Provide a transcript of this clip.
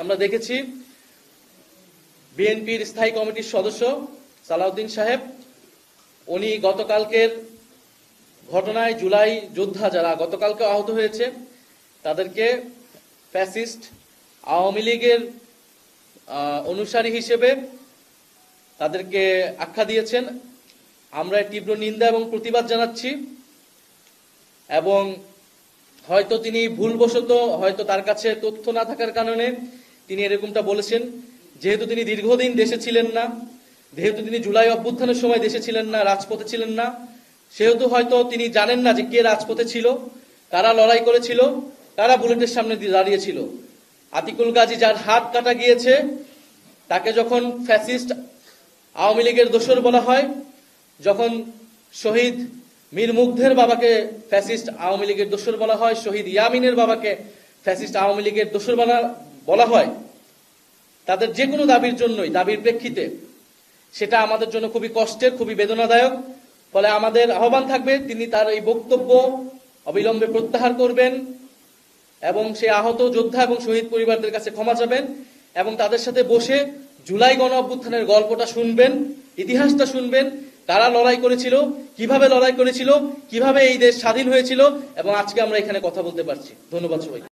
আমরা দেখেছি বিএনপির স্থায়ী কমিটির সদস্য সালাউদ্দিন সাহেব উনি গতকালকের ঘটনায় জুলাই যোদ্ধা যারা গতকালকে আহত হয়েছে তাদেরকে ফ্যাসিস্ট আওয়ামী লীগের অনুসারী হিসেবে তাদেরকে আখ্যা দিয়েছেন। আমরা তীব্র নিন্দা এবং প্রতিবাদ জানাচ্ছি এবং হয়তো তিনি ভুলবশত হয়তো তার কাছে তথ্য না থাকার কারণে তিনি এরকমটা বলেছেন। যেহেতু তিনি দীর্ঘদিন দেশে ছিলেন না, যেহেতু তিনি জুলাই অভ্যুত্থানের সময় দেশে ছিলেন না, রাজপথে ছিলেন না, সেহেতু হয়তো তিনি জানেন না যে কে রাজপথে ছিল, কারা লড়াই করেছিল, কারা বুলেটের সামনে দাঁড়িয়েছিল। আতিকুল গাজী যার হাত কাটা গিয়েছে তাকে যখন ফ্যাসিস্ট আওয়ামী লীগের দোসর বলা হয়, যখন শহীদ মীর মুগ্ধের বাবাকে ফ্যাসিস্ট আওয়ামী লীগের দোসর বলা হয়, শহীদ ইয়ামিনের বাবাকে ফ্যাসিস্ট আওয়ামী লীগের দোসর বলা হয়, তাদের যে কোনো দাবির জন্যই, দাবির প্রেক্ষিতে সেটা আমাদের জন্য খুবই কষ্টের, খুবই বেদনাদায়ক। ফলে আমাদের আহ্বান থাকবে তিনি তার এই বক্তব্য অবিলম্বে প্রত্যাহার করবেন এবং সে আহত যোদ্ধা এবং শহীদ পরিবারদের কাছে ক্ষমা চাবেন এবং তাদের সাথে বসে জুলাই গণ অভ্যুত্থানের গল্পটা শুনবেন, ইতিহাসটা শুনবেন, কারা লড়াই করেছিল, কিভাবে লড়াই করেছিল, কিভাবে এই দেশ স্বাধীন হয়েছিল এবং আজকে আমরা এখানে কথা বলতে পারছি। ধন্যবাদ সবাই।